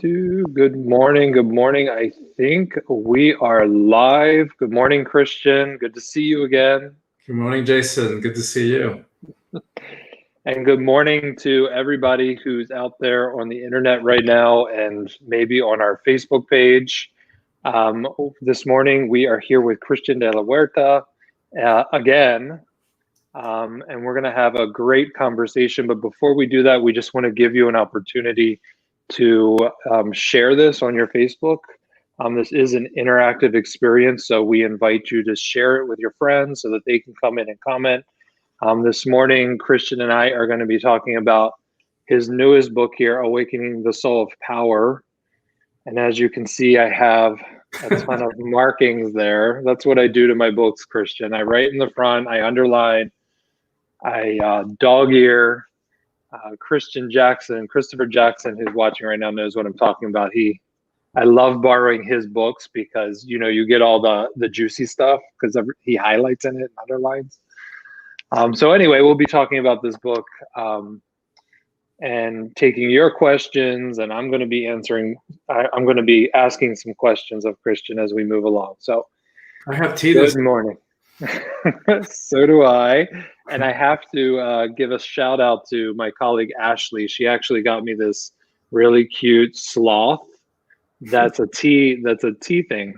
two. Good morning. Good morning. I think we are live. Good morning, Christian. Good to see you again. Good morning, Jason. Good to see you. And good morning to everybody who's out there on the internet right now and maybe on our Facebook page. This morning, we are here with Christian de la Huerta again. And we're going to have a great conversation. But before we do that, we just want to give you an opportunity to share this on your Facebook. This is an interactive experience, so we invite you to share it with your friends so that they can come in and comment. This morning, Christian and I are going to be talking about his newest book here, Awakening the Soul of Power. And as you can see, I have a ton of markings there. That's what I do to my books, Christian. I write in the front, I underline, I dog ear. Christopher Jackson, who's watching right now, knows what I'm talking about. I love borrowing his books because, you know, you get all the juicy stuff because he highlights in it and underlines. So anyway, we'll be talking about this book and taking your questions, and I'm going to be asking some questions of Christian as we move along. So I have tea this morning. So do I. And I have to give a shout out to my colleague, Ashley. She actually got me this really cute sloth. That's a tea thing.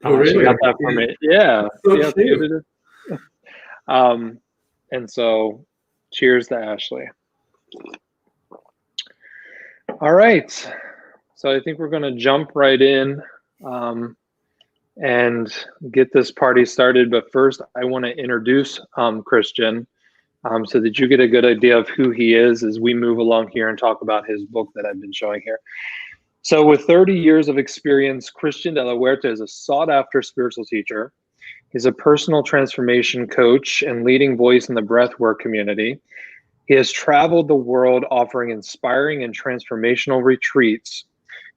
Oh, really? She got that for me. Yeah. So cute. And so cheers to Ashley. All right. So I think we're going to jump right in and get this party started. But first, I want to introduce Christian so that you get a good idea of who he is as we move along here and talk about his book that I've been showing here. So with 30 years of experience, Christian de la Huerta is a sought-after spiritual teacher. He's a personal transformation coach and leading voice in the breathwork community. He has traveled the world offering inspiring and transformational retreats,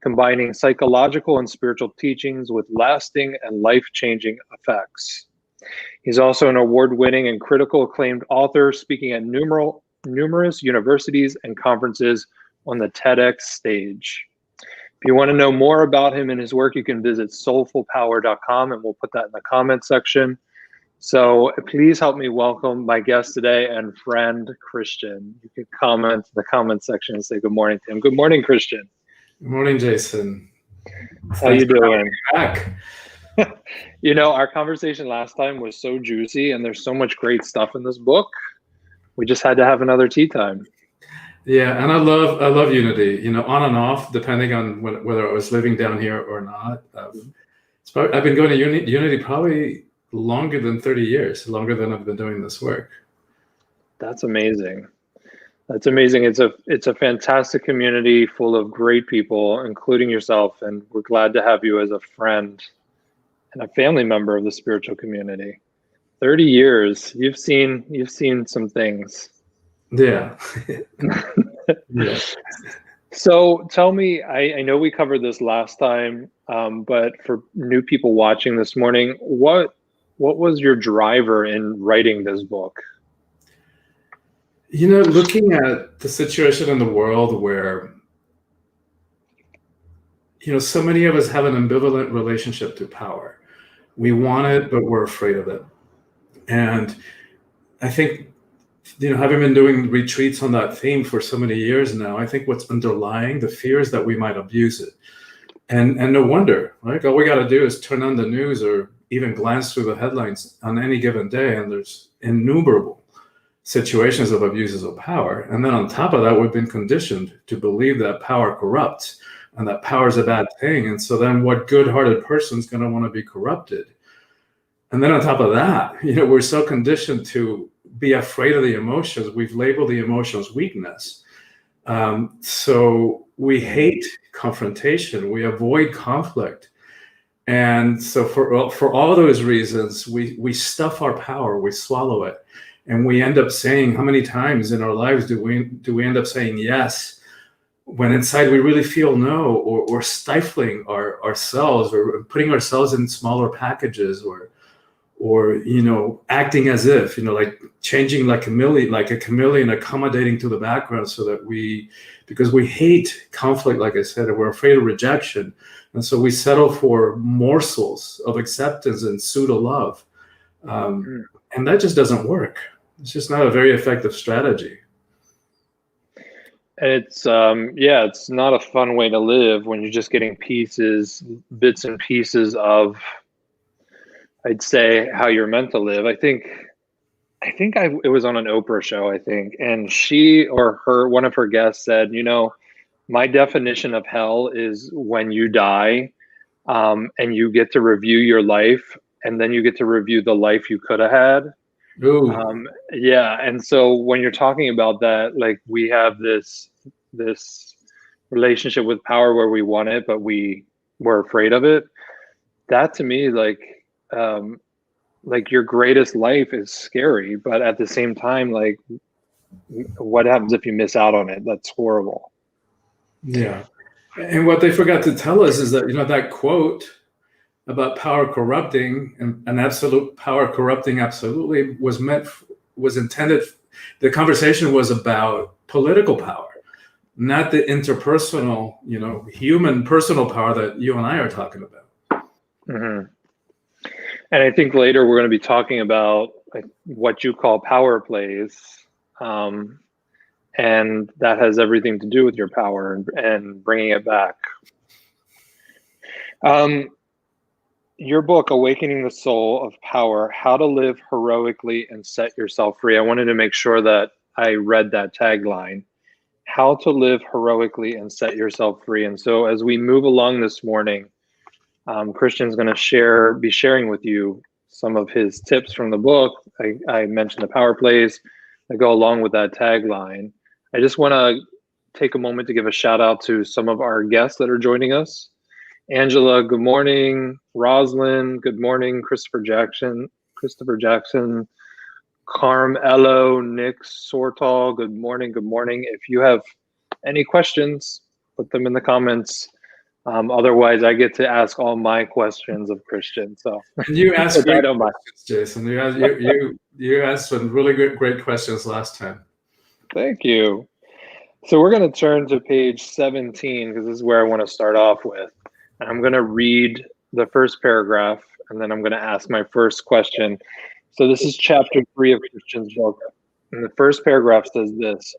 combining psychological and spiritual teachings with lasting and life-changing effects. He's also an award-winning and critical acclaimed author, speaking at numerous universities and conferences on the TEDx stage. If you want to know more about him and his work, you can visit soulfulpower.com, and we'll put that in the comment section. So please help me welcome my guest today and friend, Christian. You can comment in the comment section and say good morning to him. Good morning, Christian. Good morning, Jason. How you doing? Back. You know, our conversation last time was so juicy, and there's so much great stuff in this book. We just had to have another tea time. Yeah, and I love Unity. You know, on and off, depending on whether I was living down here or not. I've been going to Unity probably longer than 30 years, longer than I've been doing this work. That's amazing. That's amazing. It's a fantastic community full of great people, including yourself, and we're glad to have you as a friend and a family member of the spiritual community. 30 years, you've seen some things. Yeah. Yeah. So tell me, I know we covered this last time, but for new people watching this morning, what was your driver in writing this book? You know, looking at the situation in the world where, you know, so many of us have an ambivalent relationship to power. We want it, but we're afraid of it. And I think, you know, having been doing retreats on that theme for so many years now, I think what's underlying the fear is that we might abuse it. And no wonder, right? All we got to do is turn on the news or even glance through the headlines on any given day, and there's innumerable situations of abuses of power. And then on top of that, we've been conditioned to believe that power corrupts and that power is a bad thing. And so then what good-hearted person's going to want to be corrupted? And then on top of that, you know, we're so conditioned to be afraid of the emotions. We've labeled the emotions weakness. So we hate confrontation. We avoid conflict. And so for all those reasons, we stuff our power, we swallow it. And we end up saying, how many times in our lives do we end up saying yes, when inside we really feel no, or stifling ourselves, or putting ourselves in smaller packages, or or acting as if, like changing like a chameleon, accommodating to the background, so that because we hate conflict, like I said, and we're afraid of rejection, and so we settle for morsels of acceptance and pseudo love, and that just doesn't work. It's just not a very effective strategy. And it's it's not a fun way to live when you're just getting bits and pieces of, I'd say, how you're meant to live. I think it was on an Oprah show, I think, and one of her guests said, my definition of hell is when you die, and you get to review your life, and then you get to review the life you could have had. And so when you're talking about that, like, we have this relationship with power where we want it, but we're afraid of it. That, to me, like your greatest life is scary, but at the same time, like, what happens if you miss out on it? That's horrible. Yeah. And what they forgot to tell us is that, that quote about power corrupting, and an absolute power corrupting absolutely, was intended. The conversation was about political power, not the interpersonal, human personal power that you and I are talking about. Mm-hmm. And I think later we're going to be talking about, like, what you call power plays, and that has everything to do with your power and bringing it back. Your book, Awakening the Soul of Power, How to Live Heroically and Set Yourself Free. I wanted to make sure that I read that tagline, how to live heroically and set yourself free. And so as we move along this morning, Christian's going to be sharing with you some of his tips from the book. I mentioned the power plays that go along with that tagline. I just want to take a moment to give a shout out to some of our guests that are joining us. Angela, good morning. Roslyn, good morning. Christopher Jackson, Carmelo, Nick Sortal, good morning. Good morning. If you have any questions, put them in the comments. Otherwise, I get to ask all my questions of Christian. So you asked great questions, Jason. You asked some really great questions last time. Thank you. So we're going to turn to page 17, because this is where I want to start off with. And I'm going to read the first paragraph, and then I'm going to ask my first question. So this is chapter 3 of Christian's book. And the first paragraph says this: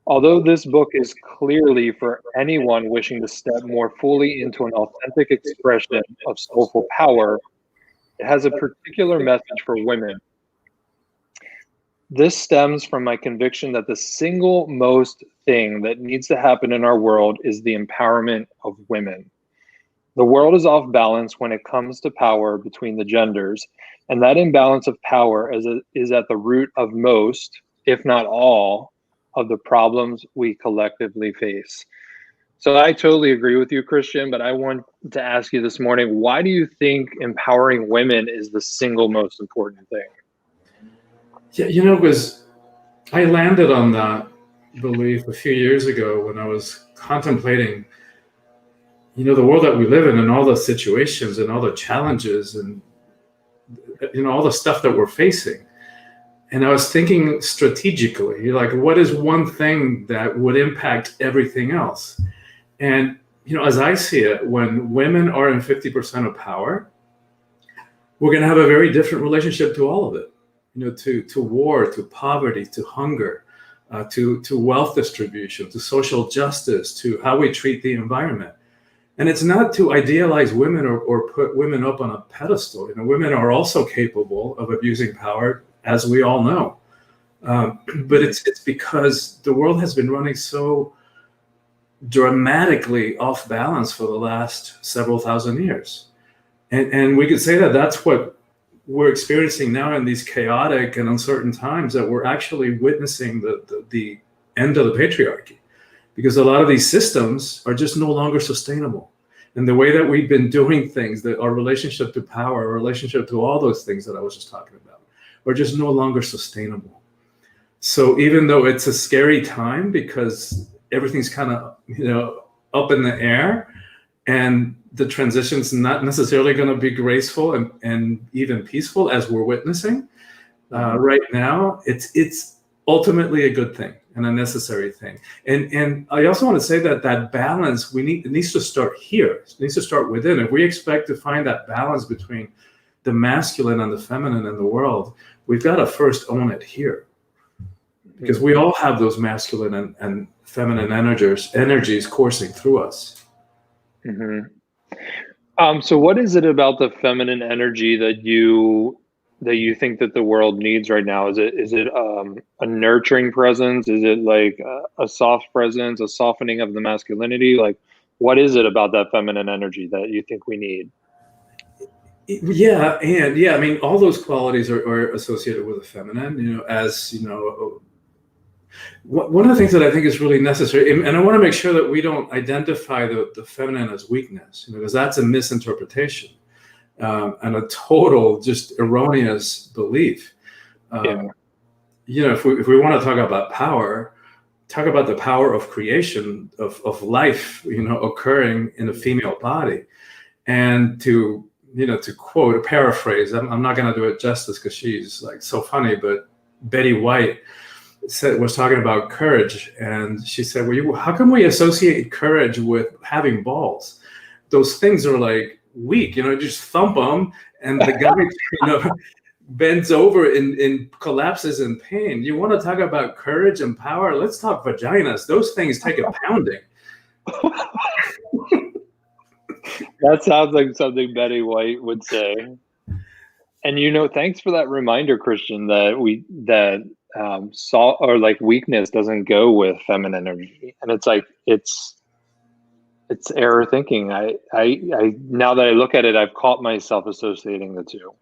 although this book is clearly for anyone wishing to step more fully into an authentic expression of soulful power, it has a particular message for women. This stems from my conviction that the single most thing that needs to happen in our world is the empowerment of women. The world is off balance when it comes to power between the genders, and that imbalance of power is at the root of most, if not all, of the problems we collectively face. So I totally agree with you, Christian, but I want to ask you this morning, why do you think empowering women is the single most important thing? Yeah, because I landed on that belief a few years ago when I was contemplating, the world that we live in and all the situations and all the challenges and, all the stuff that we're facing. And I was thinking strategically, like, what is one thing that would impact everything else? And, as I see it, when women are in 50% of power, we're going to have a very different relationship to all of it, to war, to poverty, to hunger, to wealth distribution, to social justice, to how we treat the environment. And it's not to idealize women or put women up on a pedestal. Women are also capable of abusing power, as we all know. But it's because the world has been running so dramatically off balance for the last several thousand years. And we could say that that's what we're experiencing now in these chaotic and uncertain times, that we're actually witnessing the end of the patriarchy. Because a lot of these systems are just no longer sustainable. And the way that we've been doing things, that our relationship to power, our relationship to all those things that I was just talking about, are just no longer sustainable. So even though it's a scary time because everything's kind of, up in the air, And the transition's not necessarily going to be graceful and even peaceful as we're witnessing right now. It's ultimately a good thing and a necessary thing. And I also want to say that balance, it needs to start here. It needs to start within. If we expect to find that balance between the masculine and the feminine in the world, we've got to first own it here. Because we all have those masculine and feminine energies coursing through us. So what is it about the feminine energy that you think that the world needs right now? Is it a nurturing presence? Is it like a soft presence, a softening of the masculinity? Like, what is it about that feminine energy that you think we need? Yeah, I mean, all those qualities are associated with the feminine. As you know, one of the things that I think is really necessary, and I want to make sure that we don't identify the feminine as weakness, because that's a misinterpretation and a total just erroneous belief. If we want to talk about power, talk about the power of creation of life, occurring in a female body, and to quote, a paraphrase. I'm not going to do it justice because she's like so funny, but Betty White was talking about courage, and she said, well, how come we associate courage with having balls? Those things are like weak, just thump them and the guy bends over and collapses in pain. You want to talk about courage and power? Let's talk vaginas. Those things take a pounding. That sounds like something Betty White would say. And thanks for that reminder, Christian, that weakness doesn't go with feminine energy. And it's like it's error thinking. I now that I look at it, I've caught myself associating the two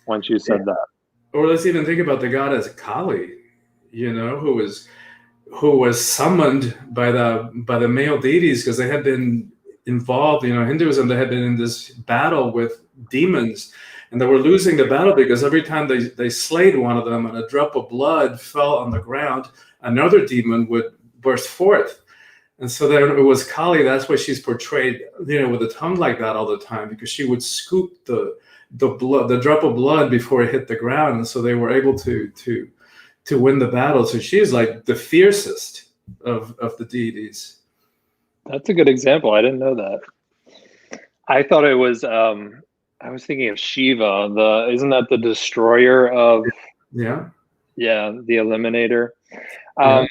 once you said that. Or let's even think about the goddess Kali, who was summoned by the male deities because they had been involved, Hinduism, they had been in this battle with demons, and they were losing the battle because every time they slayed one of them and a drop of blood fell on the ground, another demon would burst forth. And so then it was Kali. That's why she's portrayed, with a tongue like that all the time, because she would scoop the drop of blood before it hit the ground. And so they were able to win the battle. So she's like the fiercest of the deities. That's a good example. I didn't know that. I thought it was, I was thinking of Shiva. Isn't that the destroyer of? Yeah, the eliminator. Yeah.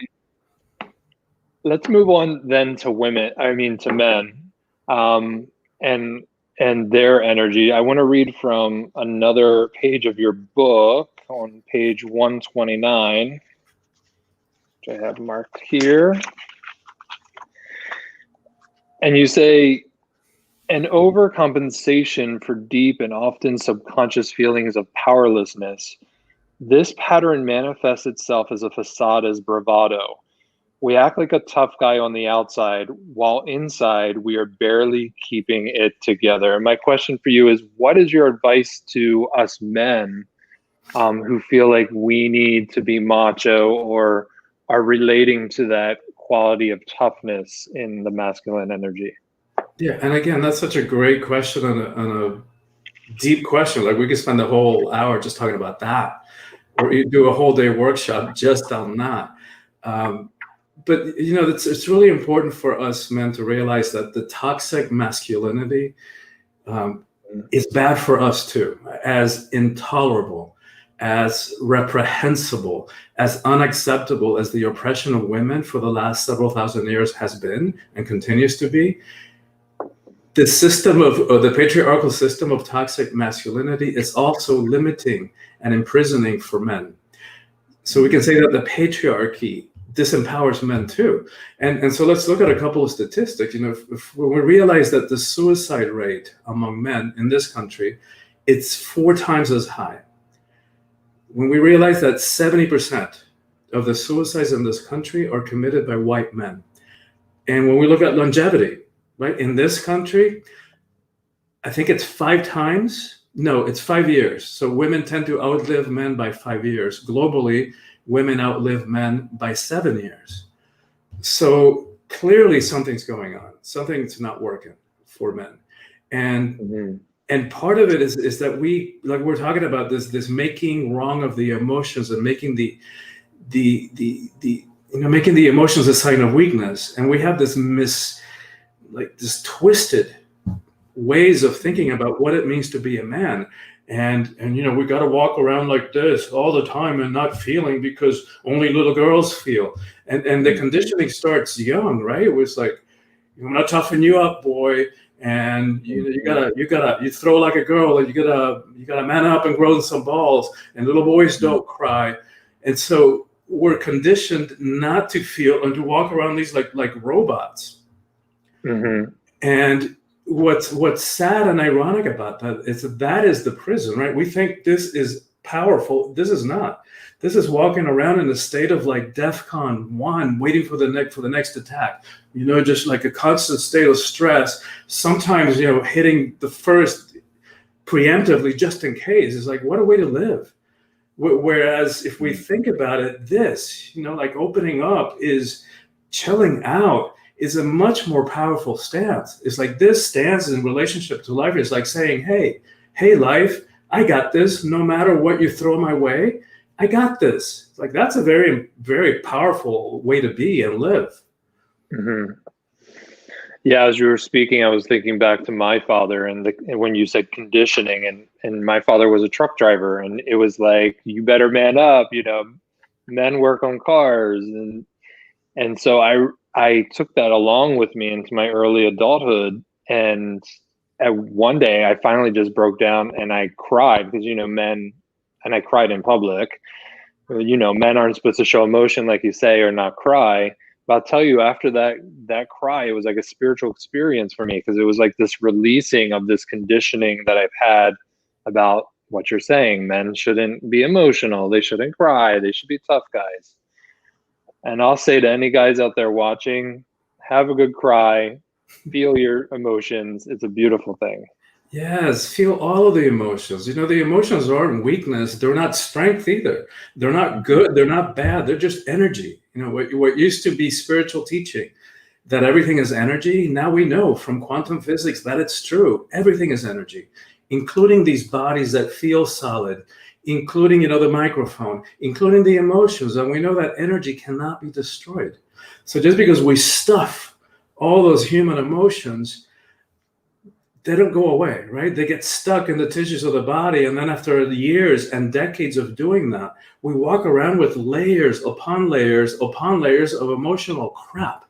Let's move on then to to men, and their energy. I want to read from another page of your book on page 129, which I have marked here. And you say, an overcompensation for deep and often subconscious feelings of powerlessness. This pattern manifests itself as a facade as bravado. We act like a tough guy on the outside, while inside we are barely keeping it together. And my question for you is, what is your advice to us men who feel like we need to be macho or are relating to that quality of toughness in the masculine energy? Yeah, and again, that's such a great question and a deep question. Like, we could spend the whole hour just talking about that, or you do a whole day workshop just on that. But it's really important for us men to realize that the toxic masculinity is bad for us too, as intolerable, as reprehensible, as unacceptable as the oppression of women for the last several thousand years has been and continues to be. The system of the patriarchal system of toxic masculinity is also limiting and imprisoning for men. So we can say that the patriarchy disempowers men too. And so let's look at a couple of statistics. When we realize that the suicide rate among men in this country, it's 4 times as high. When we realize that 70% of the suicides in this country are committed by white men. And when we look at longevity, right, in this country, I think it's 5 times. No, it's 5 years. So women tend to outlive men by 5 years. Globally, women outlive men by 7 years. So clearly something's going on. Something's not working for men. And Mm-hmm. and part of it is that we're talking about this making wrong of the emotions and making the making the emotions a sign of weakness. And we have this this twisted ways of thinking about what it means to be a man. And we got to walk around like this all the time and not feeling because only little girls feel. And the conditioning starts young, right? It was like, I'm gonna toughen you up, boy. And you throw like a girl, and you gotta man up and grow some balls. And little boys don't cry. And so we're conditioned not to feel and to walk around these like robots. Mm-hmm. And what's sad and ironic about that is that is the prison, right? We think this is powerful. This is not. This is walking around in a state of like DEFCON 1, waiting for the next attack. Just like a constant state of stress. Sometimes hitting the first preemptively just in case is like, what a way to live. Whereas if we think about it, this like opening up is chilling out. Is a much more powerful stance. It's like this stance in relationship to life is like saying, hey, life, I got this. No matter what you throw my way, I got this. Like that's a very, very powerful way to be and live. Mm-hmm. Yeah, as you were speaking, I was thinking back to my father and when you said conditioning, and my father was a truck driver, and it was like, you better man up, men work on cars, and so I took that along with me into my early adulthood. And at one day I finally just broke down and I cried because, men, and I cried in public. Men aren't supposed to show emotion, like you say, or not cry. But I'll tell you, after that cry, it was like a spiritual experience for me, because it was like this releasing of this conditioning that I've had about what you're saying. Men shouldn't be emotional. They shouldn't cry. They should be tough guys. And I'll say to any guys out there watching, have a good cry, feel your emotions. It's a beautiful thing. Yes, feel all of the emotions. The emotions aren't weakness. They're not strength either. They're not good. They're not bad. They're just energy. What used to be spiritual teaching, that everything is energy. Now we know from quantum physics that it's true. Everything is energy, including these bodies that feel solid, including, the microphone, including the emotions. And we know that energy cannot be destroyed. So just because we stuff all those human emotions, they don't go away, right? They get stuck in the tissues of the body. And then after years and decades of doing that, we walk around with layers upon layers upon layers of emotional crap.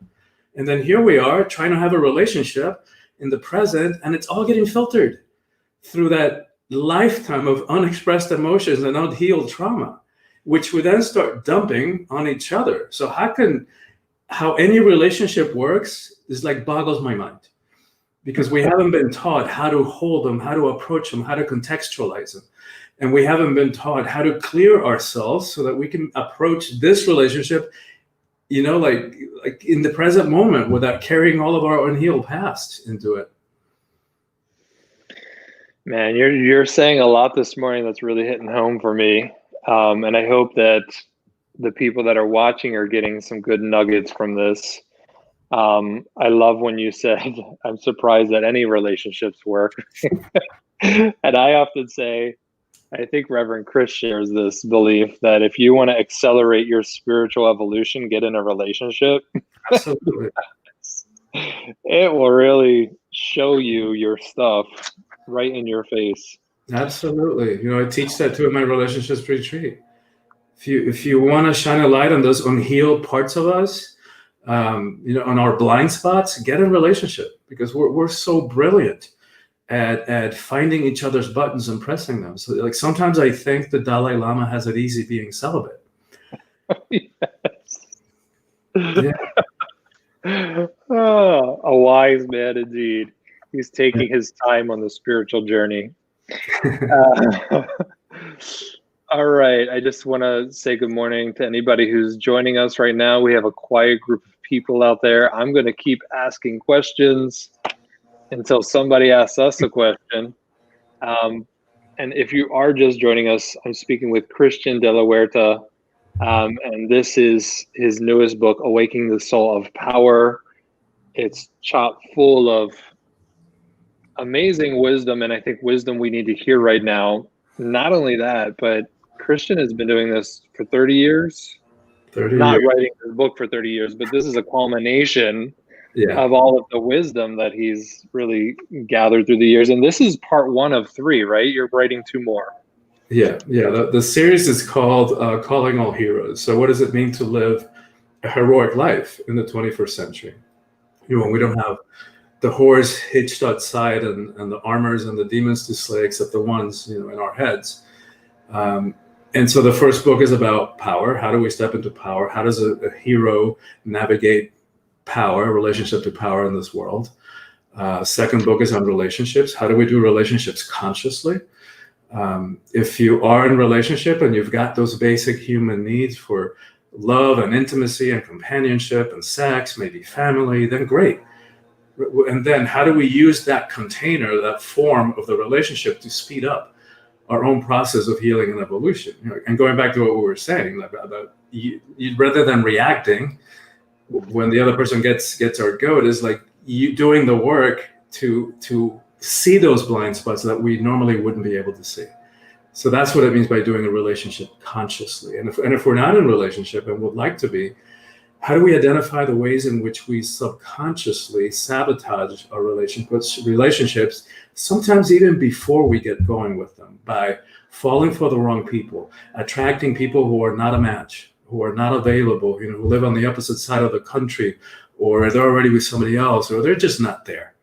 And then here we are trying to have a relationship in the present, and it's all getting filtered through that lifetime of unexpressed emotions and unhealed trauma, which we then start dumping on each other. So how any relationship works is like boggles my mind, because we haven't been taught how to hold them, how to approach them, how to contextualize them. And we haven't been taught how to clear ourselves so that we can approach this relationship, like in the present moment, without carrying all of our unhealed past into it. Man, you're saying a lot this morning that's really hitting home for me. And I hope that the people that are watching are getting some good nuggets from this. I love when you said, I'm surprised that any relationships work. And I often say, I think Reverend Chris shares this belief that if you want to accelerate your spiritual evolution, get in a relationship. Absolutely. It will really show you your stuff right in your face. Absolutely. I teach that too in my relationships retreat. If you want to shine a light on those unhealed parts of us, on our blind spots, get in a relationship, because we're so brilliant at finding each other's buttons and pressing them. So like sometimes I think the Dalai Lama has it easy being celibate. Yes. Yeah. Oh, a wise man indeed. He's taking his time on the spiritual journey. All right. I just want to say good morning to anybody who's joining us right now. We have a quiet group of people out there. I'm going to keep asking questions until somebody asks us a question. And if you are just joining us, I'm speaking with Christian de la Huerta. And this is his newest book, Awakening the Soul of Power. It's chock full of amazing wisdom, and I think wisdom we need to hear right now. Not only that, but Christian has been doing this for 30 years, 30 not years. writing his book for 30 years, but this is a culmination Yeah. of all of the wisdom that he's really gathered through the years. And this is part 1 of 3, right? You're writing 2 more. Yeah. The series is called Calling All Heroes. So what does it mean to live a heroic life in the 21st century? When we don't have the horse hitched outside and the armors and the demons to slay, except the ones, in our heads. And so the first book is about power. How do we step into power? How does a hero navigate power, relationship to power in this world? Second book is on relationships. How do we do relationships consciously? If you are in relationship and you've got those basic human needs for love and intimacy and companionship and sex, maybe family, then great. And then how do we use that container, that form of the relationship to speed up our own process of healing and evolution? And going back to what we were saying about you, rather than reacting when the other person gets our goat, is like you doing the work to see those blind spots that we normally wouldn't be able to see. So that's what it means by doing a relationship consciously. And if we're not in a relationship and would like to be, how do we identify the ways in which we subconsciously sabotage our relationships, sometimes even before we get going with them, by falling for the wrong people, attracting people who are not a match, who are not available, who live on the opposite side of the country, or they're already with somebody else, or they're just not there,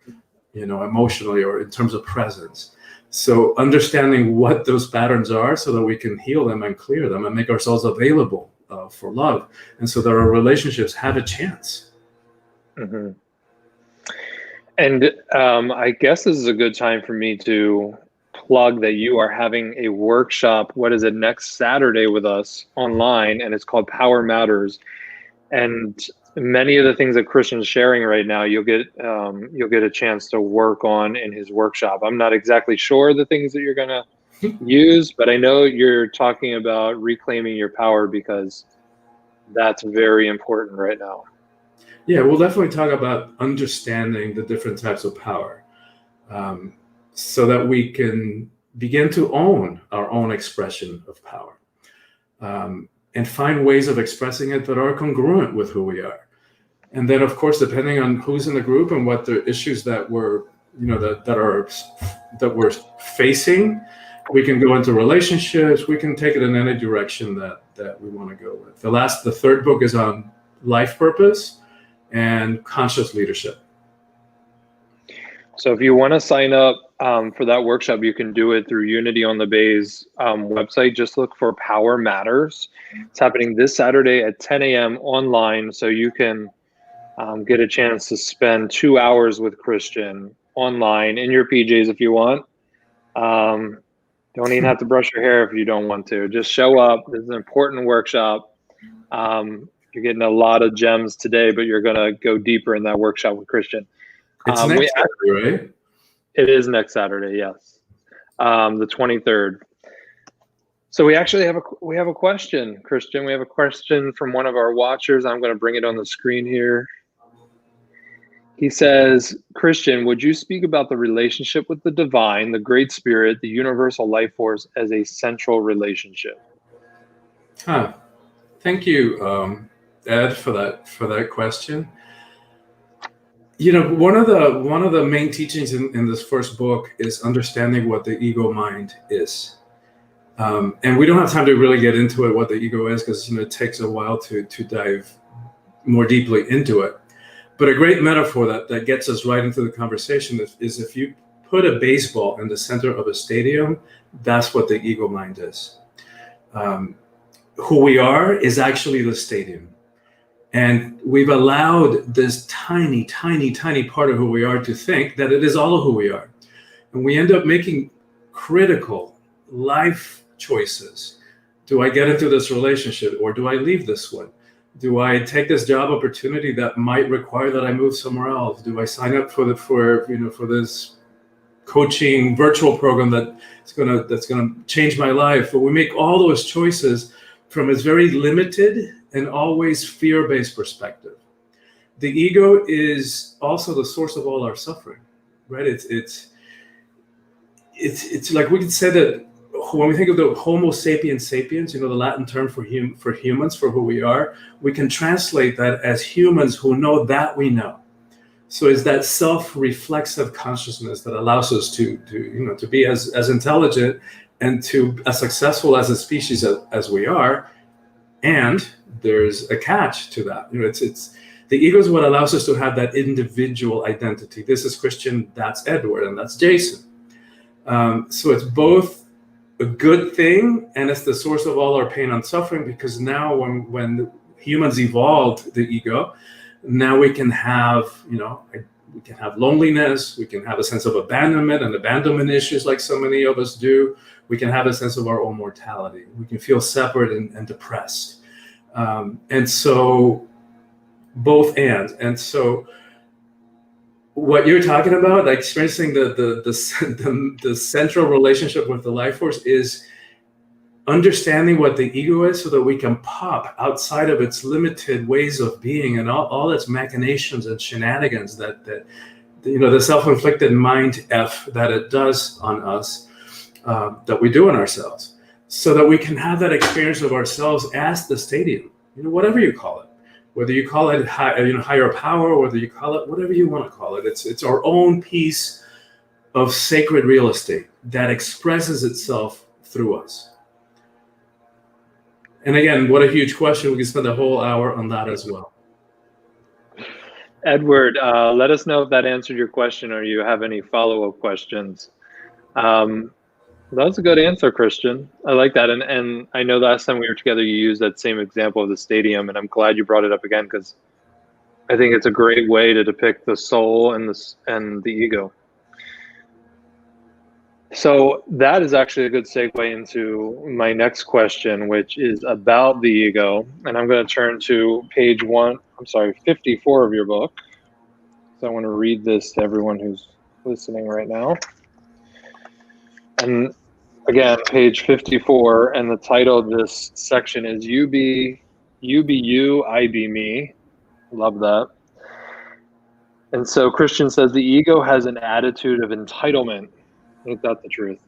emotionally or in terms of presence. So understanding what those patterns are so that we can heal them and clear them and make ourselves available for love, and so that our relationships have a chance. Mm-hmm. And I guess this is a good time for me to plug that you are having a workshop. What is it, next Saturday with us online, and it's called Power Matters. And many of the things that Christian's sharing right now, you'll get a chance to work on in his workshop. I'm not exactly sure the things that you're going to use, but I know you're talking about reclaiming your power, because that's very important right now. Yeah, we'll definitely talk about understanding the different types of power, so that we can begin to own our own expression of power, and find ways of expressing it that are congruent with who we are. And then, of course, depending on who's in the group and what the issues that we're facing, we can go into relationships. We can take it in any direction that we want to go with. The third book is on life purpose and conscious leadership. So if you want to sign up for that workshop, you can do it through Unity on the Bay's website. Just look for Power Matters. It's happening this Saturday at 10 a.m. online, so you can get a chance to spend 2 hours with Christian online in your PJs if you want. Don't even have to brush your hair if you don't want to. Just show up. This is an important workshop. You're getting a lot of gems today, but you're going to go deeper in that workshop with Christian. It's next Saturday, right? It is next Saturday, yes. The 23rd. So we actually have a question, Christian. We have a question from one of our watchers. I'm going to bring it on the screen here. He says, Christian, would you speak about the relationship with the divine, the great spirit, the universal life force as a central relationship? Thank you, Ed, for that question. One of the main teachings in this first book is understanding what the ego mind is. And we don't have time to really get into it, what the ego is, because it takes a while to dive more deeply into it. But a great metaphor that gets us right into the conversation is if you put a baseball in the center of a stadium, that's what the ego mind is. Who we are is actually the stadium. And we've allowed this tiny, tiny, tiny part of who we are to think that it is all of who we are. And we end up making critical life choices. Do I get into this relationship, or do I leave this one? Do I take this job opportunity that might require that I move somewhere else? Do I sign up for this coaching virtual program that's gonna change my life? But we make all those choices from a very limited and always fear-based perspective. The ego is also the source of all our suffering, right? it's like we could say that when we think of the Homo sapiens sapiens, the Latin term for humans, for who we are, we can translate that as humans who know that we know. So it's that self-reflexive consciousness that allows us to be as intelligent and to as successful as a species as we are. And there's a catch to that. It's the ego is what allows us to have that individual identity. This is Christian, that's Edward, and that's Jason. So it's both a good thing, and it's the source of all our pain and suffering, because now when humans evolved the ego, now we can have loneliness, we can have a sense of abandonment issues like so many of us do. We can have a sense of our own mortality. We can feel separate and depressed. And so both and so what you're talking about, like experiencing the central relationship with the life force, is understanding what the ego is, so that we can pop outside of its limited ways of being and all its machinations and shenanigans that the self-inflicted mind F that it does on us, that we do on ourselves, so that we can have that experience of ourselves as the stadium, whatever you call it. Whether you call it higher power, whether you call it whatever you want to call it, it's our own piece of sacred real estate that expresses itself through us. And again, what a huge question. We can spend a whole hour on that as well. Edward, let us know if that answered your question, or you have any follow-up questions. That was a good answer, Christian. I like that. And I know last time we were together, you used that same example of the stadium, and I'm glad you brought it up again, because I think it's a great way to depict the soul and the ego. So that is actually a good segue into my next question, which is about the ego. And I'm going to turn to page 54 of your book. So I want to read this to everyone who's listening right now. And again, page 54, and the title of this section is You Be You, I Be Me. Love that. And so Christian says the ego has an attitude of entitlement. Ain't that the truth?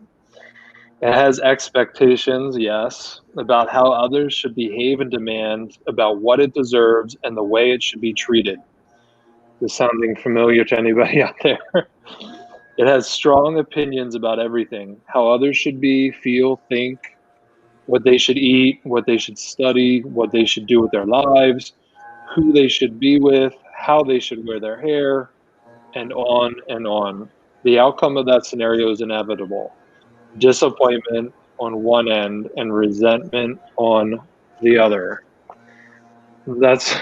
It has expectations, yes, about how others should behave and demand about what it deserves and the way it should be treated. This sounding familiar to anybody out there? It has strong opinions about everything, how others should be, feel, think, what they should eat, what they should study, what they should do with their lives, who they should be with, how they should wear their hair, and on and on. The outcome of that scenario is inevitable. Disappointment on one end and resentment on the other. That's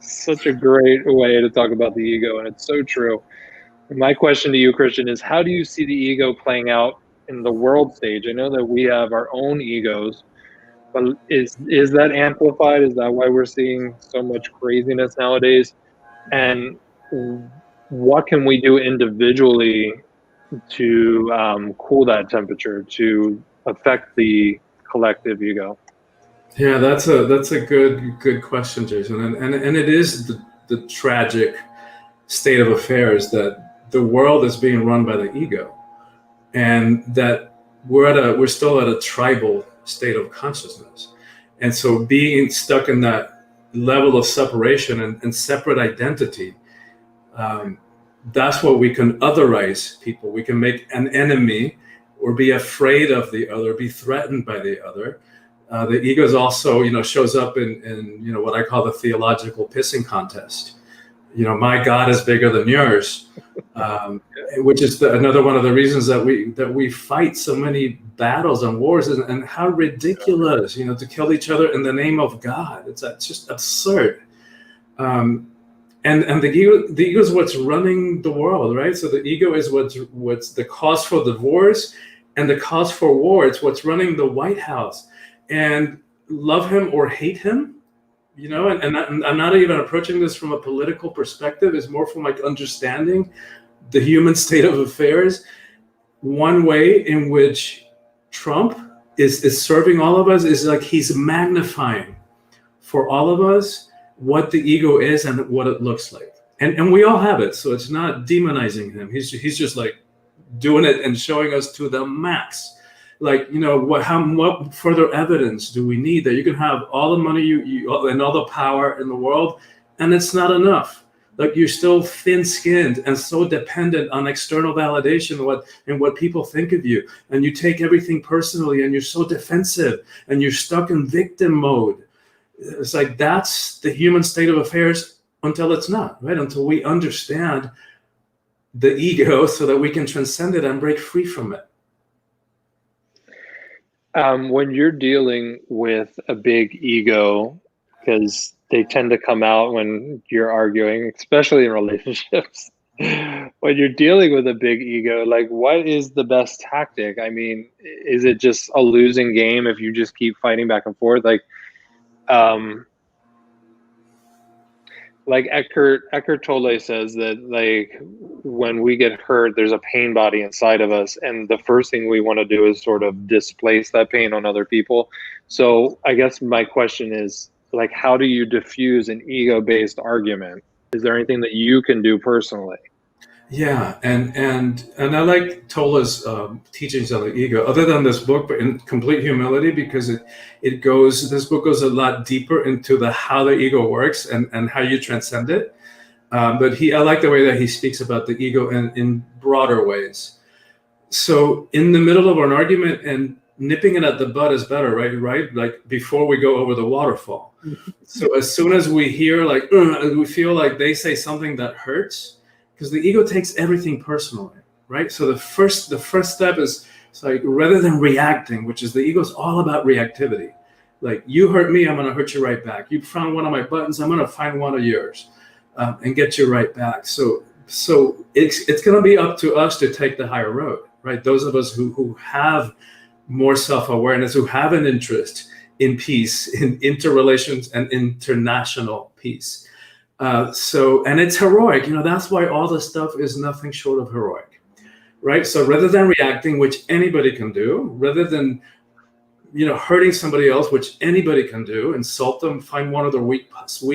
such a great way to talk about the ego, and it's so true. My question to you, Christian, is how do you see the ego playing out in the world stage? I know that we have our own egos, but is that amplified? Is that why we're seeing so much craziness nowadays? And what can we do individually to cool that temperature, to affect the collective ego? Yeah, that's a good question, Jason, and it is the tragic state of affairs that the world is being run by the ego, and that we're still at a tribal state of consciousness, and so being stuck in that level of separation and separate identity, that's what we can otherize people. We can make an enemy, or be afraid of the other, be threatened by the other. The ego is also, shows up in what I call the theological pissing contest. My God is bigger than yours, which is another one of the reasons that we fight so many battles and wars, and how ridiculous, to kill each other in the name of God. It's just absurd. And the ego is what's running the world, right? So the ego is what's the cause for divorce and the cause for war. It's what's running the White House. And love him or hate him, and I'm not even approaching this from a political perspective. It's more from like understanding the human state of affairs. One way in which Trump is serving all of us is like he's magnifying for all of us what the ego is and what it looks like. And we all have it. So it's not demonizing him. He's just like doing it and showing us to the max. Like, what further evidence do we need that you can have all the money you and all the power in the world, and it's not enough? Like, you're still thin-skinned and so dependent on external validation and what people think of you, and you take everything personally, and you're so defensive, and you're stuck in victim mode. It's like, that's the human state of affairs until it's not, right? Until we understand the ego so that we can transcend it and break free from it. When you're dealing with a big ego, because they tend to come out when you're arguing, especially in relationships, when you're dealing with a big ego, like, what is the best tactic? I mean, is it just a losing game if you just keep fighting back and forth? Like Eckhart Tolle says that, like, when we get hurt, there's a pain body inside of us, and the first thing we want to do is sort of displace that pain on other people. So I guess my question is, like, how do you diffuse an ego-based argument? Is there anything that you can do personally? Yeah, and I like Tolle's teachings on the ego, other than this book, but in complete humility, because this book goes a lot deeper into the how the ego works and how you transcend it. But I like the way that he speaks about the ego in broader ways. So in the middle of an argument, and nipping it at the bud is better, right? Like, before we go over the waterfall. So as soon as we hear, like, we feel like they say something that hurts, because the ego takes everything personally, right? So the first step is, it's like, rather than reacting, which is the ego's all about reactivity. Like, you hurt me, I'm going to hurt you right back. You found one of my buttons, I'm going to find one of yours, and get you right back. So it's going to be up to us to take the higher road, right? Those of us who have more self-awareness, who have an interest in peace, in interrelations and international peace. And it's heroic, that's why all this stuff is nothing short of heroic, right? So rather than reacting, which anybody can do, rather than, hurting somebody else, which anybody can do, insult them, find one of their weak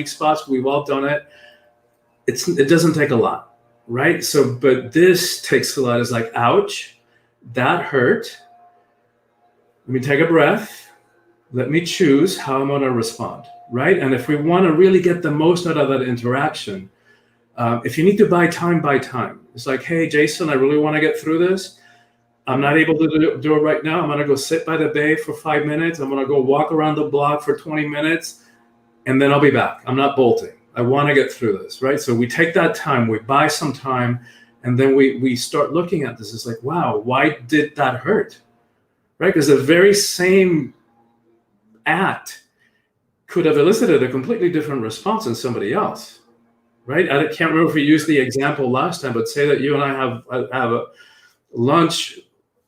spots, we've all done it. It doesn't take a lot, right? So, but this takes a lot. It's like, ouch, that hurt. Let me take a breath. Let me choose how I'm going to respond. Right? And if we want to really get the most out of that interaction, if you need to buy time, buy time. It's like, hey, Jason, I really want to get through this. I'm not able to do it right now. I'm going to go sit by the bay for 5 minutes. I'm going to go walk around the block for 20 minutes, and then I'll be back. I'm not bolting. I want to get through this, right? So we take that time, we buy some time, and then we start looking at this. It's like, wow, why did that hurt? Right? Because the very same act could have elicited a completely different response in somebody else, right? I can't remember if we used the example last time, but say that you and I have a lunch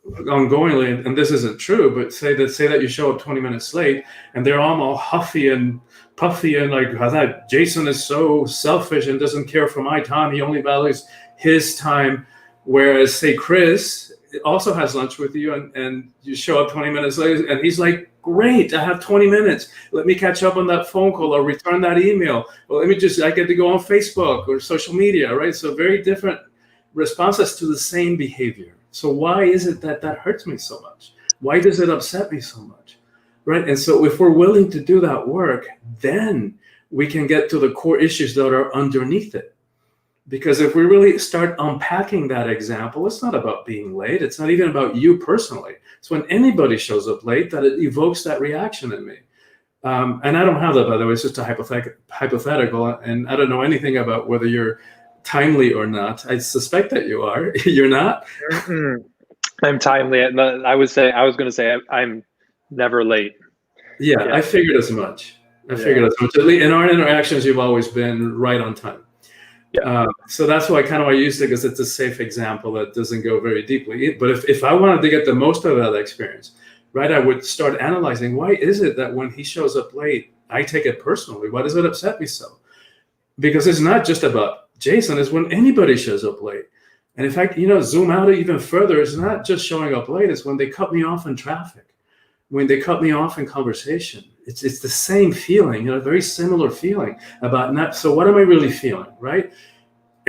ongoingly, and this isn't true, but say that you show up 20 minutes late, and they're all huffy and puffy and like, that Jason is so selfish and doesn't care for my time. He only values his time. Whereas, say, Chris also has lunch with you, and you show up 20 minutes later, and he's like, great, I have 20 minutes. Let me catch up on that phone call or return that email. Well, I get to go on Facebook or social media, right? So very different responses to the same behavior. So why is it that hurts me so much? Why does it upset me so much, right? And so if we're willing to do that work, then we can get to the core issues that are underneath it. Because if we really start unpacking that example, it's not about being late. It's not even about you personally. It's when anybody shows up late that it evokes that reaction in me. And I don't have that, by the way. It's just a hypothetical. And I don't know anything about whether you're timely or not. I suspect that you are. You're not? I'm timely. I was going to say I'm never late. Yeah, I figured as much. At least in our interactions, you've always been right on time. Yeah. So that's why I used it, because it's a safe example that doesn't go very deeply. But if I wanted to get the most out of that experience, right, I would start analyzing, why is it that when he shows up late, I take it personally? Why does it upset me so? Because it's not just about Jason, it's when anybody shows up late. And in fact, zoom out even further, it's not just showing up late, it's when they cut me off in traffic, when they cut me off in conversation. It's the same feeling, a very similar feeling about not. So what am I really feeling, right?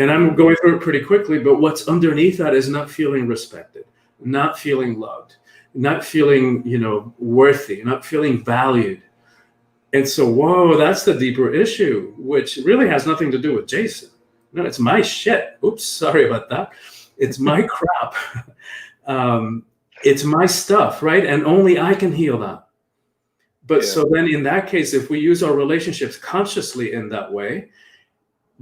And I'm going through it pretty quickly, but what's underneath that is not feeling respected, not feeling loved, not feeling, worthy, not feeling valued. And so, whoa, that's the deeper issue, which really has nothing to do with Jason. No, it's my shit. Oops, sorry about that. It's my crap. It's my stuff, right? And only I can heal that. But so then in that case, if we use our relationships consciously in that way,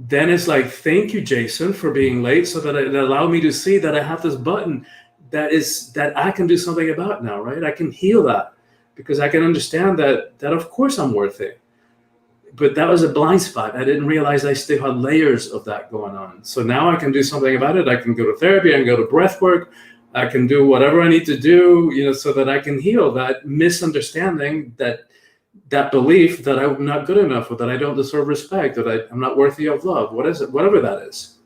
then it's like, thank you, Jason, for being late, so that it allowed me to see that I have this button that I can do something about now, right? I can heal that because I can understand that of course I'm worth it. But that was a blind spot. I didn't realize I still had layers of that going on. So now I can do something about it. I can go to therapy, I can go to breath work, I can do whatever I need to do, so that I can heal that misunderstanding, that belief that I'm not good enough, or that I don't deserve respect, that I'm not worthy of love. What is it? Whatever that is.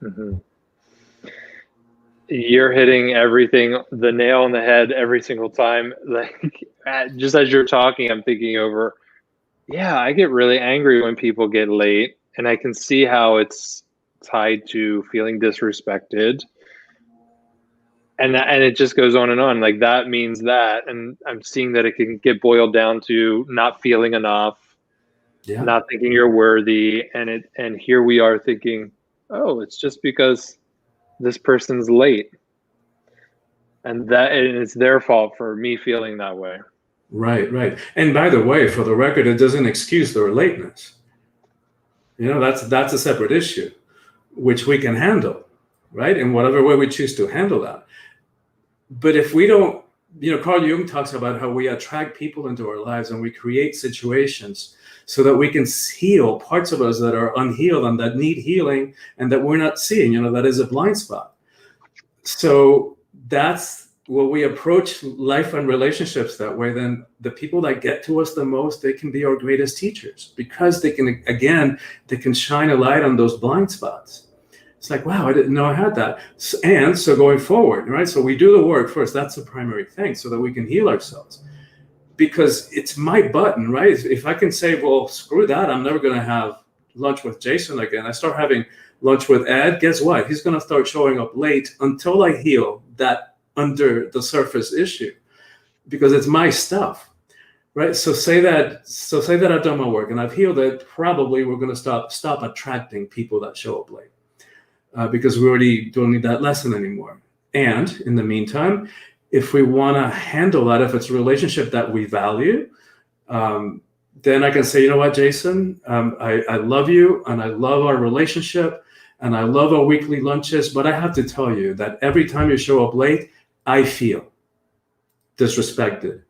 Mm-hmm. You're hitting everything, the nail on the head every single time. Like, just as you're talking, I'm thinking over, I get really angry when people get late, and I can see how it's tied to feeling disrespected. And it just goes on and on. Like, that means that, and I'm seeing that it can get boiled down to not feeling enough, not thinking you're worthy, and here we are thinking, oh, it's just because this person's late, and it's their fault for me feeling that way. Right. And by the way, for the record, it doesn't excuse their lateness. That's a separate issue, which we can handle, right? In whatever way we choose to handle that. But if we don't, Carl Jung talks about how we attract people into our lives and we create situations so that we can heal parts of us that are unhealed and that need healing and that we're not seeing, that is a blind spot. So that's when we approach life and relationships that way, then the people that get to us the most, they can be our greatest teachers because they can shine a light on those blind spots. It's like, wow, I didn't know I had that. And so going forward, right? So we do the work first. That's the primary thing, so that we can heal ourselves. Because it's my button, right? If I can say, well, screw that, I'm never going to have lunch with Jason again. I start having lunch with Ed. Guess what? He's going to start showing up late until I heal that under the surface issue, because it's my stuff, right? So say that I've done my work and I've healed it. Probably we're going to stop attracting people that show up late. Because we already don't need that lesson anymore. And in the meantime, if we want to handle that, if it's a relationship that we value, then I can say, you know what, Jason, I love you and I love our relationship and I love our weekly lunches, but I have to tell you that every time you show up late, I feel disrespected.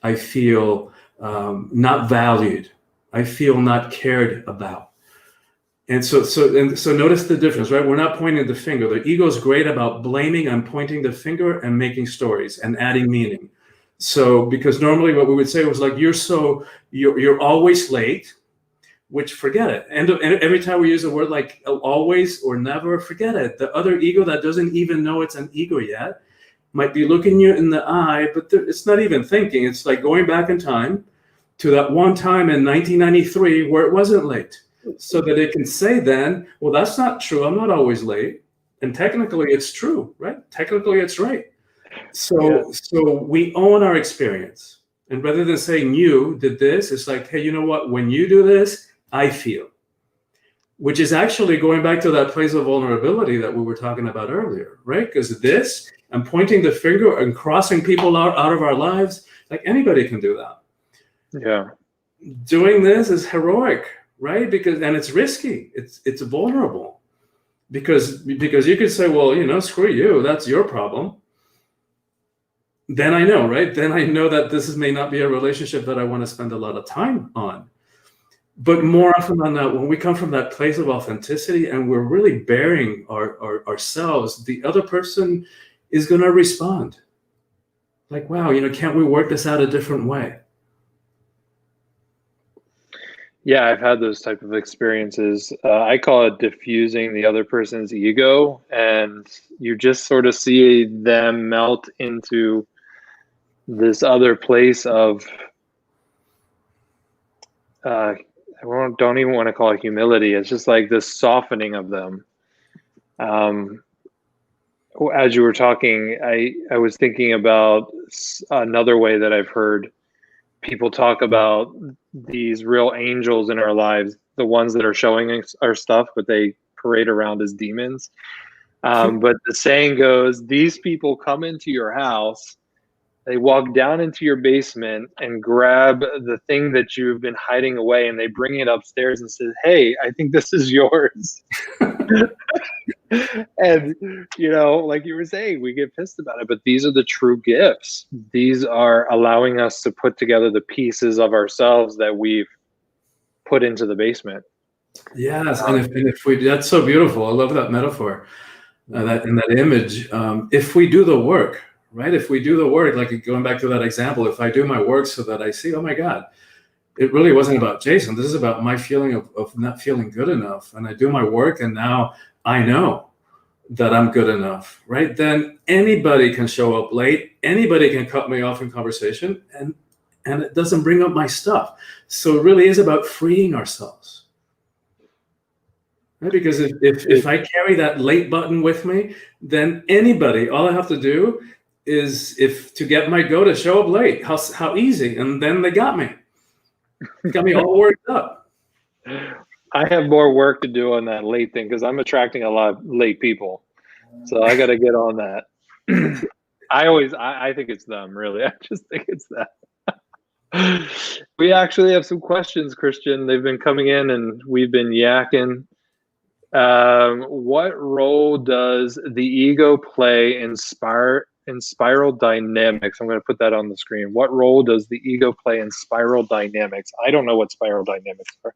I feel not valued. I feel not cared about. And so notice the difference, right? We're not pointing the finger. The ego is great about blaming and pointing the finger and making stories and adding meaning. So because normally what we would say was like, you're always late, which forget it. And every time we use a word like always or never, forget it. The other ego that doesn't even know it's an ego yet might be looking you in the eye, but it's not even thinking. It's like going back in time to that one time in 1993 where it wasn't late. So that it can say then, well, that's not true. I'm not always late. And technically it's true, right? Technically it's right. So we own our experience. And rather than saying you did this, it's like, hey, you know what? When you do this, I feel. Which is actually going back to that place of vulnerability that we were talking about earlier, right? Because this, and pointing the finger and crossing people out of our lives, like anybody can do that. Yeah. Doing this is heroic. Right? And it's risky. It's vulnerable because you could say, well, screw you. That's your problem. Then I know, right? Then I know that this may not be a relationship that I want to spend a lot of time on. But more often than not, when we come from that place of authenticity and we're really bearing ourselves, the other person is going to respond. Like, wow, can't we work this out a different way? Yeah, I've had those type of experiences. I call it diffusing the other person's ego, and you just sort of see them melt into this other place of don't even want to call it humility. It's just like this softening of them. As you were talking, I was thinking about another way that I've heard people talk about these real angels in our lives, the ones that are showing us our stuff, but they parade around as demons. But the saying goes, these people come into your house, they walk down into your basement and grab the thing that you've been hiding away, and they bring it upstairs and say, hey, I think this is yours. And, like you were saying, we get pissed about it, but these are the true gifts. These are allowing us to put together the pieces of ourselves that we've put into the basement. Yes, and if we, that's so beautiful. I love that metaphor, that image. If we do the work, right? If we do the work, like going back to that example, if I do my work so that I see, oh my God, it really wasn't about Jason. This is about my feeling of not feeling good enough. And I do my work, and now I know that I'm good enough, right? Then anybody can show up late. Anybody can cut me off in conversation, and it doesn't bring up my stuff. So it really is about freeing ourselves. Right? Because if I carry that late button with me, then anybody, all I have to do is to get my go to show up late. How easy. And then they got me. Got me all worked up. I have more work to do on that late thing because I'm attracting a lot of late people. So I got to get on that. I think it's them, really. I just think it's them. We actually have some questions, Christian. They've been coming in and we've been yakking. What role does the ego play in spiral dynamics? I'm going to put that on the screen. What role does the ego play in spiral dynamics? I don't know what spiral dynamics are.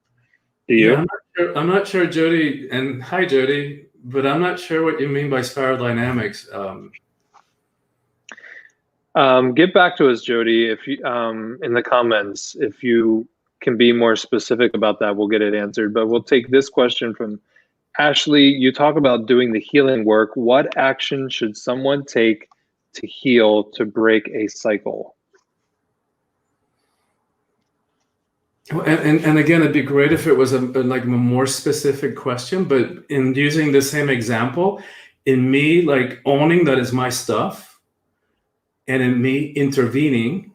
Do you? Yeah, I'm not sure, Jody. And hi, Jody. But I'm not sure what you mean by spiral dynamics. Get back to us, Jody, if you in the comments. If you can be more specific about that, we'll get it answered. But we'll take this question from Ashley. You talk about doing the healing work. What action should someone take to heal, to break a cycle? And again, it'd be great if it was a more specific question, but in using the same example, in me like owning that is my stuff, and in me intervening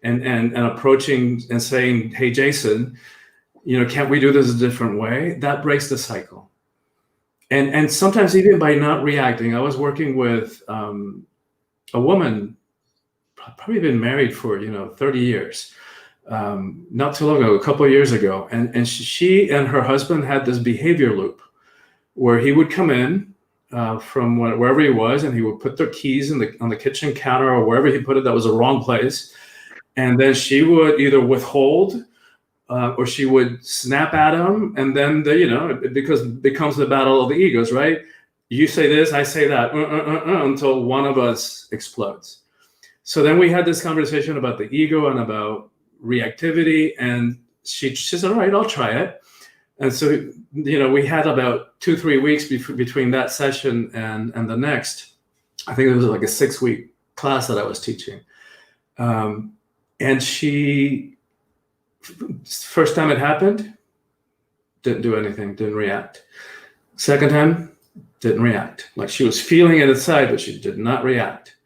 and approaching and saying, hey, Jason, can't we do this a different way? That breaks the cycle. And sometimes even by not reacting. I was working with a woman, probably been married for 30 years. Not too long ago, a couple of years ago, and she and her husband had this behavior loop where he would come in from wherever he was, and he would put their keys on the kitchen counter or wherever he put it that was the wrong place, and then she would either withhold or she would snap at him, and then it becomes the battle of the egos, right? You say this, I say that, until one of us explodes. So then we had this conversation about the ego and about reactivity, and she said, all right, I'll try it. And so we had about 2-3 weeks between that session and the next. I think it was like a 6-week class that I was teaching, and she, first time it happened, didn't do anything, didn't react. Second time, didn't react. Like she was feeling it inside, but she did not react.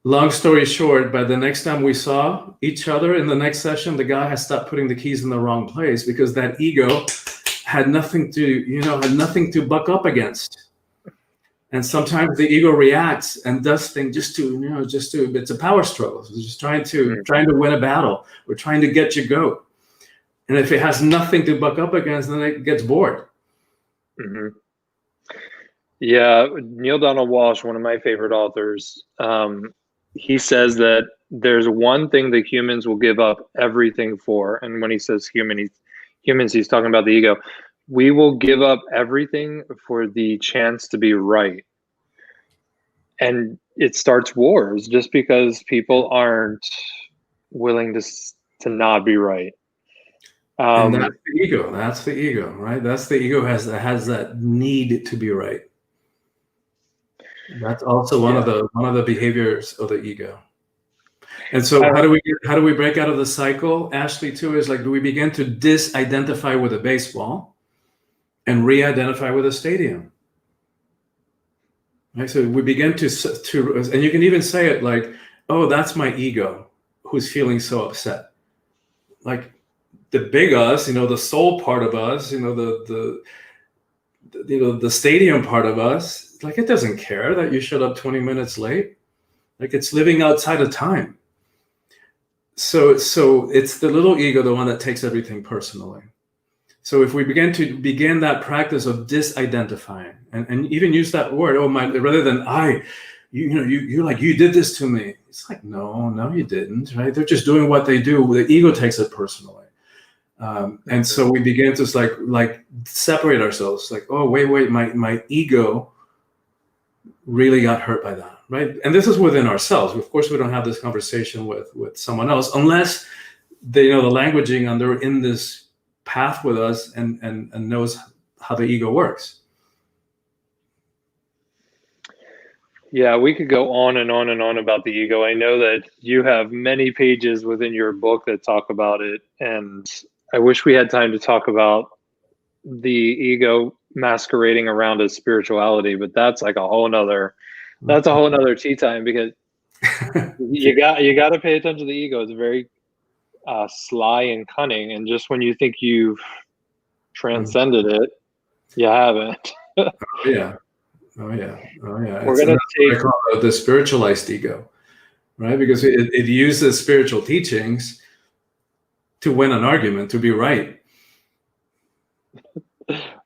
Long story short, by the next time we saw each other in the next session, the guy had stopped putting the keys in the wrong place because that ego had nothing to buck up against. And sometimes the ego reacts and does things just to it's a power struggle. It's just trying to win a battle. We're trying to get your goat. And if it has nothing to buck up against, then it gets bored. Mm-hmm. Yeah, Neil Donald Walsh, one of my favorite authors, he says that there's one thing that humans will give up everything for. And when he says humans, he's talking about the ego. We will give up everything for the chance to be right. And it starts wars just because people aren't willing to not be right. And that's the ego. That's the ego, right? That's the ego has that need to be right. That's also one of the behaviors of the ego. And so how do we break out of the cycle, Ashley, too, is like, do we begin to disidentify with a baseball and re-identify with a stadium? Right? So we begin to, and you can even say it like, oh, that's my ego who's feeling so upset. Like the big us, the soul part of us, the stadium part of us, like it doesn't care that you showed up 20 minutes late. Like it's living outside of time. So it's the little ego, the one that takes everything personally. So if we begin that practice of disidentifying and even use that word, rather than you did this to me. It's like, no, you didn't, right? They're just doing what they do. The ego takes it personally. And so we begin to like separate ourselves, like, oh, wait, my ego really got hurt by that, right? And this is within ourselves. Of course, we don't have this conversation with someone else unless they know the languaging and they're in this path with us and knows how the ego works. Yeah, we could go on and on and on about the ego. I know that you have many pages within your book that talk about it, and I wish we had time to talk about the ego masquerading around as spirituality, but that's like a whole nother tea time, because you got to pay attention to the ego. It's very sly and cunning, and just when you think you've transcended it, you haven't. Oh yeah. We're going to take the spiritualized ego, right? Because it uses spiritual teachings to win an argument, to be right.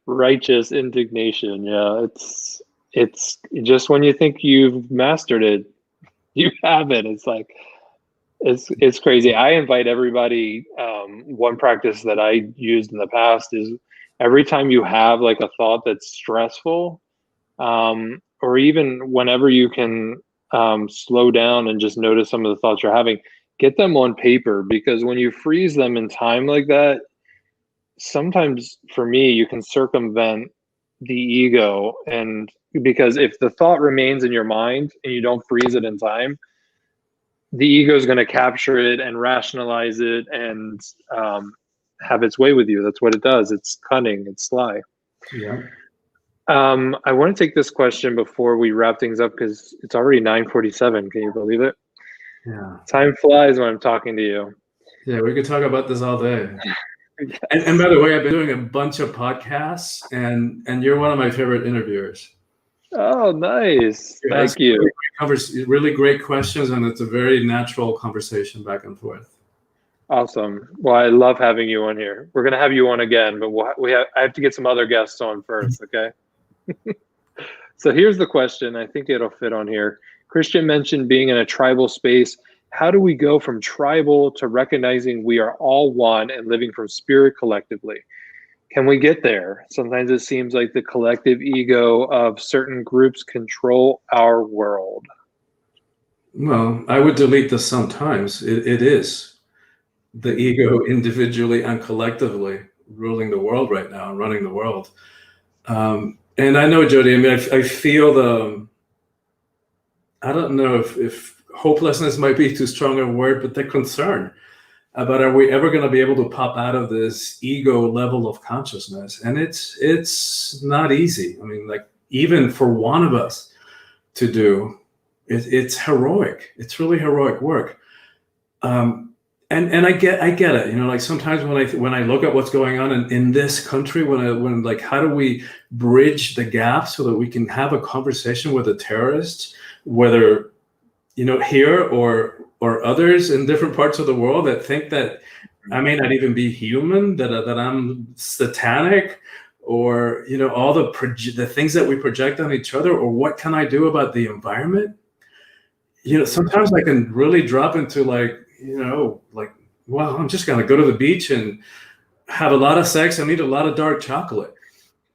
Righteous indignation. Yeah, it's just when you think you've mastered it, you haven't. It's like it's crazy. I invite everybody. One practice that I used in the past is every time you have like a thought that's stressful, or even whenever you can slow down and just notice some of the thoughts you're having, get them on paper, because when you freeze them in time like that, sometimes for me, you can circumvent the ego. And because if the thought remains in your mind and you don't freeze it in time, the ego is going to capture it and rationalize it and have its way with you. That's what it does. It's cunning. It's sly. Yeah. I want to take this question before we wrap things up, because it's already 9:47. Can you believe it? Yeah. Time flies when I'm talking to you. Yeah, we could talk about this all day. Yes. And by the way, I've been doing a bunch of podcasts, and you're one of my favorite interviewers. Oh, nice. Thank you. Really great questions, and it's a very natural conversation back and forth. Awesome. Well, I love having you on here. We're going to have you on again, but I have to get some other guests on first, okay? So here's the question. I think it'll fit on here. Christian mentioned being in a tribal space. How do we go from tribal to recognizing we are all one and living from spirit collectively? Can we get there? Sometimes it seems like the collective ego of certain groups control our world. Well, I would delete the sometimes. It is the ego individually and collectively ruling the world right now and running the world. And I know, Jody, I mean, I feel I don't know if hopelessness might be too strong a word, but the concern about, are we ever going to be able to pop out of this ego level of consciousness? And it's not easy. I mean, like, even for one of us to do, it's heroic. It's really heroic work. And I get it, like sometimes when I look at what's going on in this country, when like, how do we bridge the gap so that we can have a conversation with the terrorists, whether, here or others in different parts of the world that think that I may not even be human, that I'm satanic, or, all the things that we project on each other, or what can I do about the environment? Sometimes I can really drop into like, well, I'm just going to go to the beach and have a lot of sex and eat a lot of dark chocolate.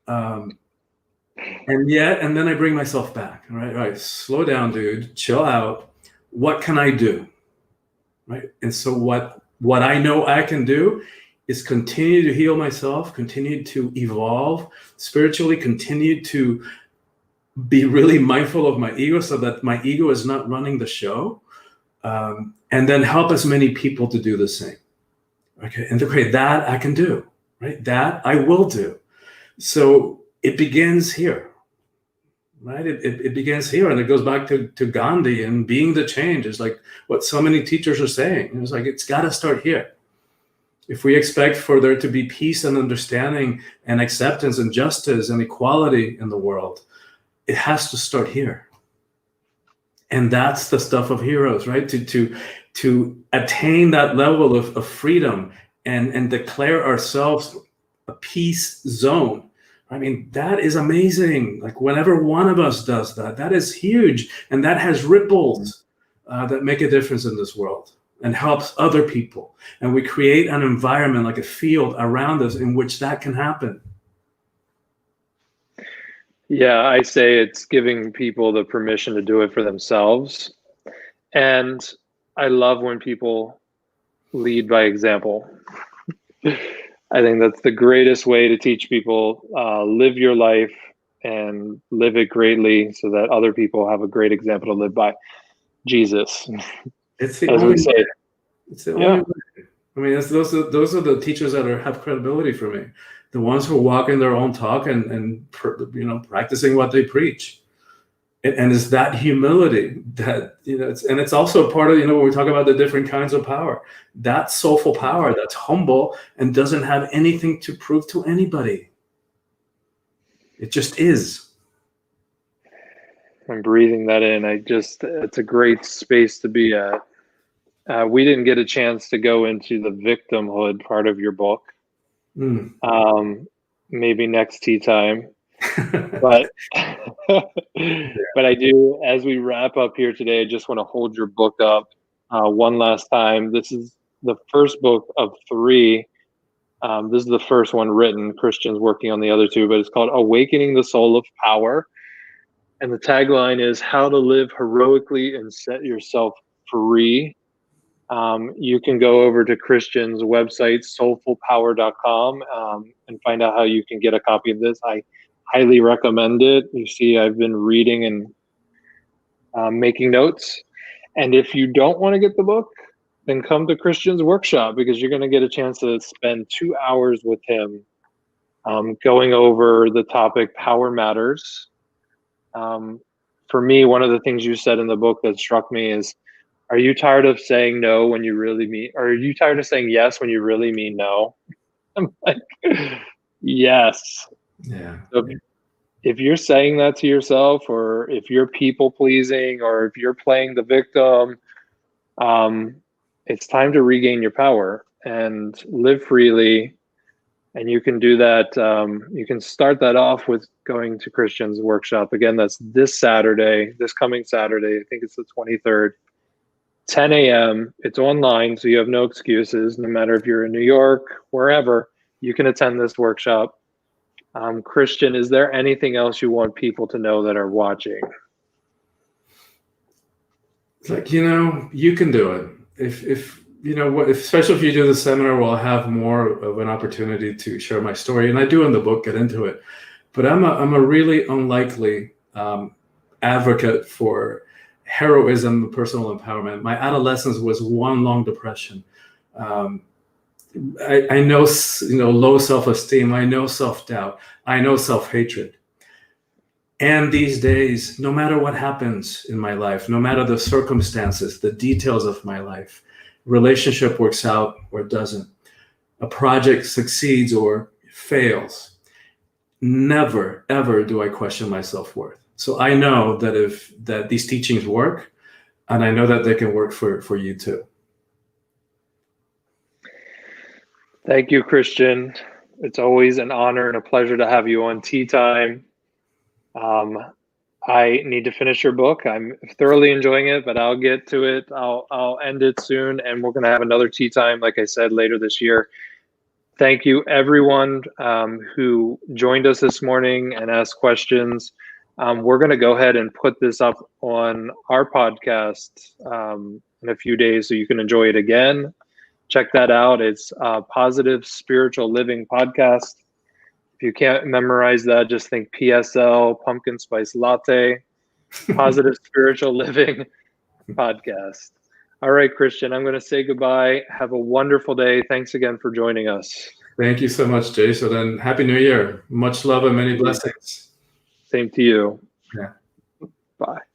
And then I bring myself back, right? Slow down, dude, chill out. What can I do? Right. And so what I know I can do is continue to heal myself, continue to evolve spiritually, continue to be really mindful of my ego so that my ego is not running the show. and then help as many people to do the same. Okay, and okay, that I can do, right? That I will do. So it begins here, right? It begins here, and it goes back to Gandhi and being the change. Is like what so many teachers are saying. It's like it's got to start here. If we expect for there to be peace and understanding and acceptance and justice and equality in the world, it has to start here. And that's the stuff of heroes, right? To attain that level of freedom and declare ourselves a peace zone. I mean, that is amazing. Like whenever one of us does that, that is huge. And that has ripples that make a difference in this world and helps other people. And we create an environment, like a field around us in which that can happen. Yeah, I say it's giving people the permission to do it for themselves. And I love when people lead by example. I think that's the greatest way to teach people, live your life and live it greatly so that other people have a great example to live by. Jesus. It's the As only we say. way. It's the only way. I mean, those are the teachers that have credibility for me. The ones who walk in their own talk and practicing what they preach. And it's that humility that, it's also part of, when we talk about the different kinds of power, that soulful power that's humble and doesn't have anything to prove to anybody. It just is. I'm breathing that in. It's a great space to be at. We didn't get a chance to go into the victimhood part of your book. Maybe next tea time. But but I do, as we wrap up here today, I just want to hold your book up one last time. This is the first book of 3. This is the first one written. Christian's working on the other 2, but it's called Awakening the Soul of Power. And the tagline is how to live heroically and set yourself free. You can go over to Christian's website, soulfulpower.com, and find out how you can get a copy of this. I highly recommend it. You see, I've been reading and making notes. And if you don't want to get the book, then come to Christian's workshop, because you're going to get a chance to spend 2 hours with him going over the topic Power Matters. For me, one of the things you said in the book that struck me is, are you tired of saying no when you really mean, or are you tired of saying yes when you really mean no? I'm like, yes. Yeah. So if you're saying that to yourself, or if you're people pleasing, or if you're playing the victim, it's time to regain your power and live freely. And you can do that. You can start that off with going to Christian's workshop. Again, that's this coming Saturday. I think it's the 23rd. 10 a.m. It's online, so you have no excuses. No matter if you're in New York, wherever, you can attend this workshop. Christian, is there anything else you want people to know that are watching? It's like, you can do it. If especially if you do the seminar, we'll have more of an opportunity to share my story. And I do in the book get into it. But I'm a really unlikely advocate for heroism and personal empowerment. My adolescence was one long depression. I know, low self-esteem. I know self-doubt. I know self-hatred. And these days, no matter what happens in my life, no matter the circumstances, the details of my life, relationship works out or doesn't, a project succeeds or fails, never, ever do I question my self-worth. So I know that these teachings work, and I know that they can work for you too. Thank you, Christian. It's always an honor and a pleasure to have you on Tea Time. I need to finish your book. I'm thoroughly enjoying it, but I'll get to it. I'll end it soon, and we're going to have another Tea Time, like I said, later this year. Thank you, everyone who joined us this morning and asked questions. We're going to go ahead and put this up on our podcast in a few days so you can enjoy it again. Check that out. It's Positive Spiritual Living Podcast. If you can't memorize that, just think PSL, Pumpkin Spice Latte, Positive Spiritual Living Podcast. All right, Christian, I'm going to say goodbye. Have a wonderful day. Thanks again for joining us. Thank you so much, Jason, and Happy New Year. Much love and many blessings. Same to you. Yeah. Bye.